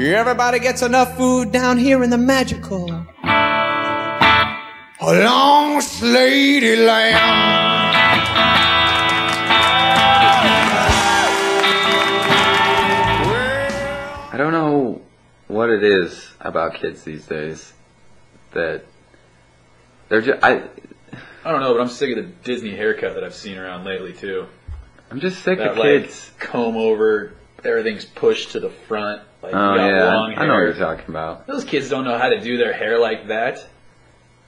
Everybody gets enough food down here in the magical long slady land. I don't know what it is about kids these days that they're just I don't know, but I'm sick of the Disney haircut that I've seen around lately too. I'm just sick that, of kids. Like, comb over, everything's pushed to the front. Like, oh you got yeah, long hair. I know what you're talking about. Those kids don't know how to do their hair like that.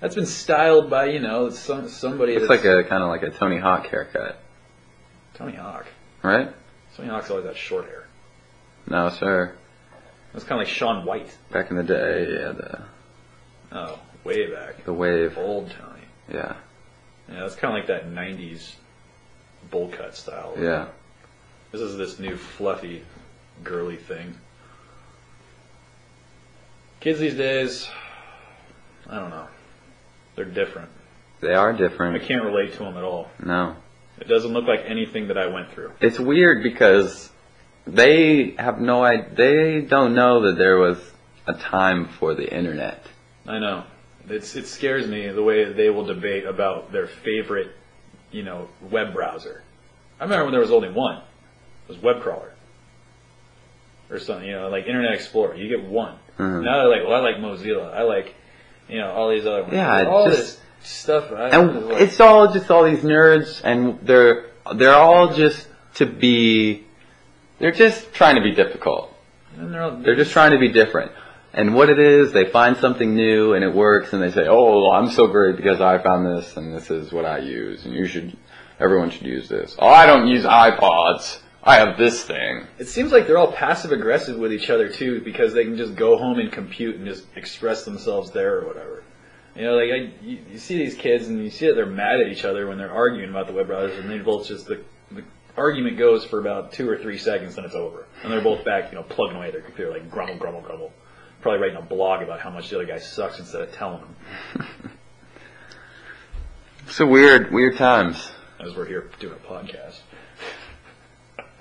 That's been styled by, somebody. It's like a kind of like a Tony Hawk haircut. Tony Hawk, right? Tony Hawk's always had short hair. No, sir. That's kind of like Shaun White. Back in the day, yeah. Oh, way back. The wave. Old Tony. Yeah. Yeah, that's kind of like that 90s bowl cut style. Yeah. This is this new fluffy, girly thing. Kids these days, I don't know. They're different. They are different. I can't relate to them at all. No. It doesn't look like anything that I went through. It's weird because they have no idea. They don't know that there was a time for the internet. I know. It scares me the way they will debate about their favorite, web browser. I remember when there was only one. It was web crawler. Or something, like Internet Explorer. You get one. Mm-hmm. Now they're like, well, I like Mozilla. I like, all these other ones. Yeah, all this stuff. And it's all just all these nerds, and they're all just to be. They're just trying to be difficult. And they're just trying to be different. And what it is, they find something new and it works, and they say, "Oh, I'm so great because I found this, and this is what I use, and everyone should use this." Oh, I don't use iPods. I have this thing. It seems like they're all passive aggressive with each other too, because they can just go home and compute and just express themselves there or whatever. You see these kids and you see that they're mad at each other when they're arguing about the web browsers, and they both just the argument goes for about 2 or 3 seconds, then it's over, and they're both back, plugging away at their computer, like grumble, grumble, grumble. Probably writing a blog about how much the other guy sucks instead of telling him. It's a weird times. As we're here doing a podcast.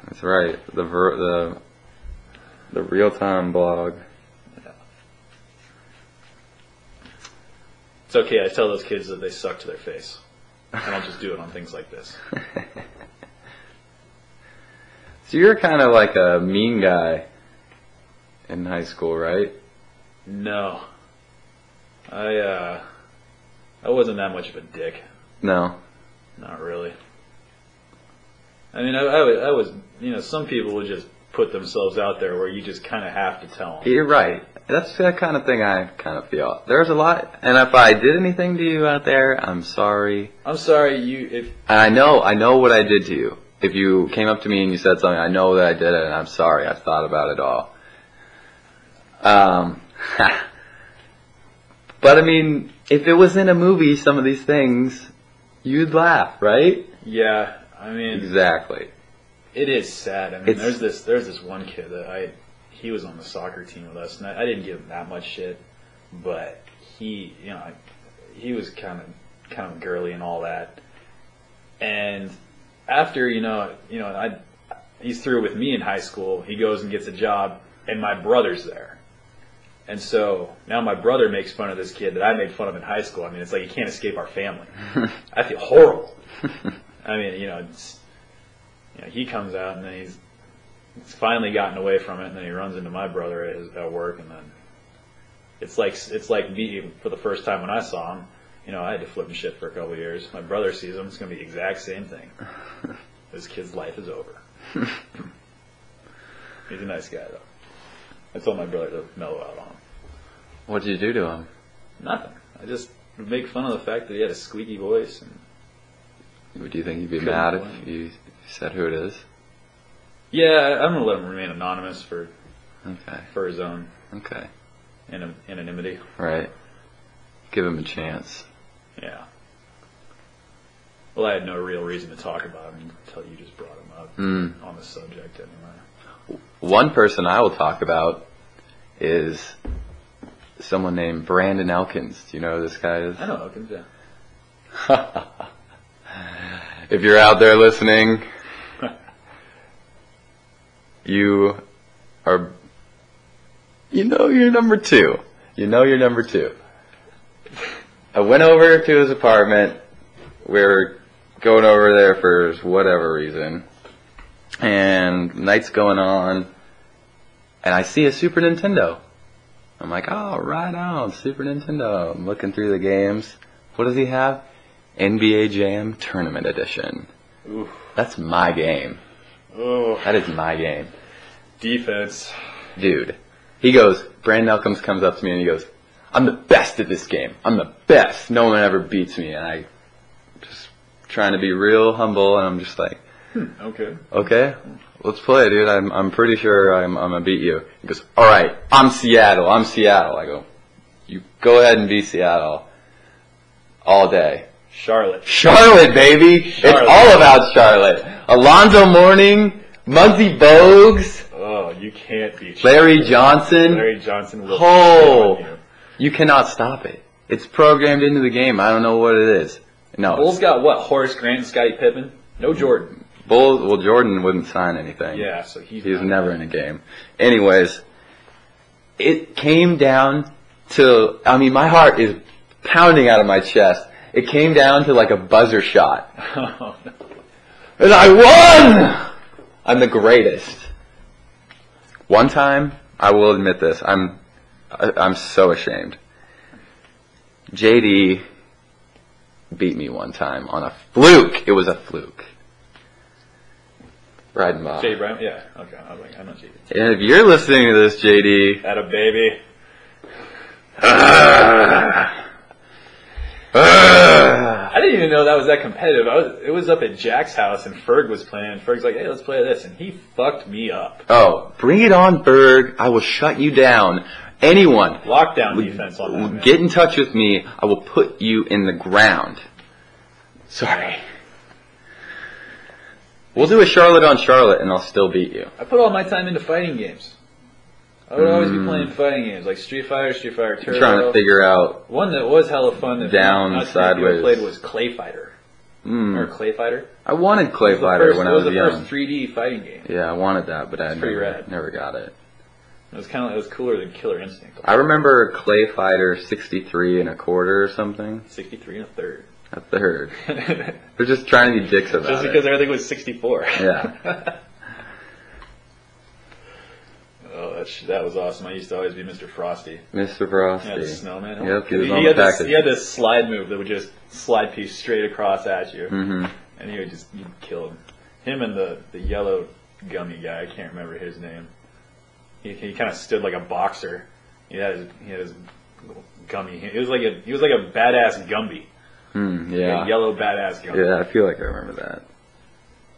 That's right. The real time blog. Yeah. It's okay. I tell those kids that they suck to their face. I don't just do it on things like this. So you're kind of like a mean guy in high school, right? No. I wasn't that much of a dick. No. Not really. I mean, I was, some people would just put themselves out there where you just kind of have to tell them. You're right. That's the kind of thing I kind of feel. There's a lot, and if I did anything to you out there, I'm sorry. I'm sorry, And I know what I did to you. If you came up to me and you said something, I know that I did it, and I'm sorry. I've thought about it all. But I mean, if it was in a movie, some of these things, you'd laugh, right? Yeah, I mean, exactly. It is sad. I mean, there's this one kid that he was on the soccer team with us, and I didn't give him that much shit, but he was kind of girly and all that. And after he's through with me in high school, he goes and gets a job, and my brother's there. And so now my brother makes fun of this kid that I made fun of in high school. I mean, it's like you can't escape our family. I feel horrible. I mean, he comes out and then he's finally gotten away from it, and then he runs into my brother at work, and then it's like me for the first time when I saw him. I had to flip him shit for a couple of years. My brother sees him; it's going to be the exact same thing. This kid's life is over. He's a nice guy, though. I told my brother to mellow out on him. What did you do to him? Nothing. I just make fun of the fact that he had a squeaky voice. Do you think he'd be mad if you said who it is? Yeah, I'm going to let him remain anonymous for his own anonymity. Right. Give him a chance. Yeah. Well, I had no real reason to talk about him until you just brought him up on the subject anyway. One person I will talk about is someone named Brandon Elkins. Do you know who this guy is? I know Elkins, yeah. If you're out there listening, you are You know you're number two. You know you're number two. I went over to his apartment. We were going over there for whatever reason. And night's going on. And I see a Super Nintendo. I'm like, oh, right on, Super Nintendo. I'm looking through the games. What does he have? NBA Jam Tournament Edition. Oof. That's my game. Oh. That is my game. Defense. Dude. He goes, Brandon Elkins comes up to me and he goes, I'm the best at this game. I'm the best. No one ever beats me. And I just trying to be real humble, and I'm just like, Okay. Okay, let's play, dude. I'm pretty sure I'm gonna beat you. He goes, all right, I'm Seattle. I go, you go ahead and be Seattle all day. Charlotte, baby. Charlotte. It's all about Charlotte. Alonzo Mourning, Muggsy Bogues. Oh, you can't beat Larry Johnson. Larry Johnson will Oh, you cannot stop it. It's programmed into the game. I don't know what it is. No. Bulls got what? Horace Grant and Scottie Pippen? No Jordan. Bulls, well, Jordan wouldn't sign anything. Yeah, so he was never in a game. Anyways, it came down to, I mean, my heart is pounding out of my chest. It came down to like a buzzer shot. Oh, no. And I won! I'm the greatest. One time, I will admit this, I'm so ashamed. JD beat me one time on a fluke. It was a fluke. Riding by. Jay Brown? Yeah. Okay. I was like, I know JD. And if you're listening to this, JD. Atta baby. I didn't even know that was that competitive. It was up at Jack's house, and Ferg was playing. Ferg's like, hey, let's play this. And he fucked me up. Oh, bring it on, Ferg. I will shut you down. Anyone. Lockdown defense on that, man. Get in touch with me. I will put you in the ground. Sorry. We'll do a Charlotte on Charlotte, and I'll still beat you. I put all my time into fighting games. I would always be playing fighting games, like Street Fighter Turbo. I'm trying to figure out. One that was hella fun that down, sideways. Played was Clay Fighter. Or Clay Fighter. I wanted Clay Fighter when I was young. It was the first 3D fighting game. Yeah, I wanted that, but I rad. never got it. It was cooler than Killer Instinct. I remember Clay Fighter 63 and a quarter or something. 63 and a third. A third. They're just trying to be dicks about it. Just because everything was 64. Yeah. Oh, that was awesome. I used to always be Mr. Frosty. Mr. Frosty. Yeah, the snowman. Yep, he had this slide move that would just slide piece straight across at you. Mm-hmm. And you'd kill him. Him and the yellow gummy guy, I can't remember his name. He kind of stood like a boxer. He had his little gummy. He was like a badass Gumby. Yeah. Like a yellow badass Gumby. Yeah, I feel like I remember that.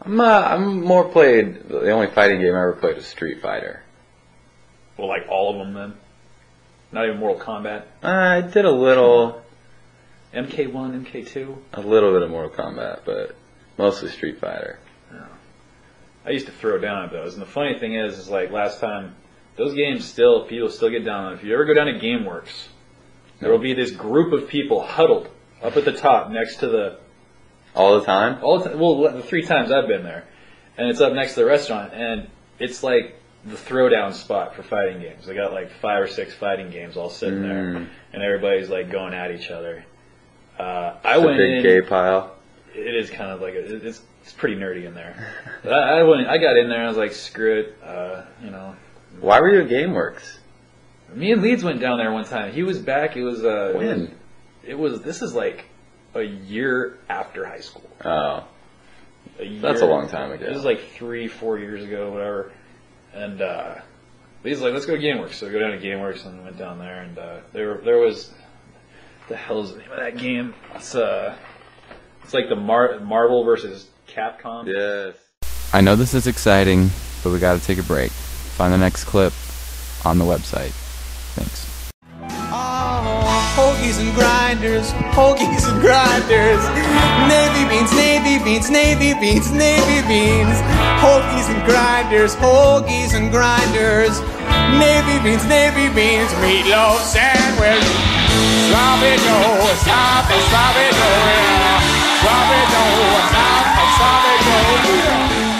I'm more played. The only fighting game I ever played was Street Fighter. Well, like all of them then? Not even Mortal Kombat? I did a little. MK1, MK2? A little bit of Mortal Kombat, but mostly Street Fighter. Yeah. I used to throw down at those. And the funny thing is like last time, those games people still get down on. If you ever go down to GameWorks, there will be this group of people huddled up at the top next to the... All the time? Well, the 3 times I've been there. And it's up next to the restaurant. And it's like the throwdown spot for fighting games. They got like 5 or 6 fighting games all sitting there. And everybody's like going at each other. I went in... a big gay pile. It is kind of like it's pretty nerdy in there. But I got in there and I was like, screw it, Why were you at GameWorks? Me and Leeds went down there one time. He was back. It was when? This is like a year after high school. Oh, that's a long time ago. This is like 3-4 years ago, whatever. And Leeds was like, let's go to GameWorks. So we go down to GameWorks and went down there, and there was the hell is the name of that game? It's like the Marvel versus Capcom. Yes. I know this is exciting, but we got to take a break. Find the next clip on the website. Thanks. Oh, hoagies and grinders, hoagies and grinders. Navy beans, navy beans, navy beans, navy beans. Hoagies and grinders, hoagies and grinders. Navy beans, meatloaf sandwich. Sloppy Joe, sloppy Joe, yeah. Sloppy Joe, sloppy Joe, yeah.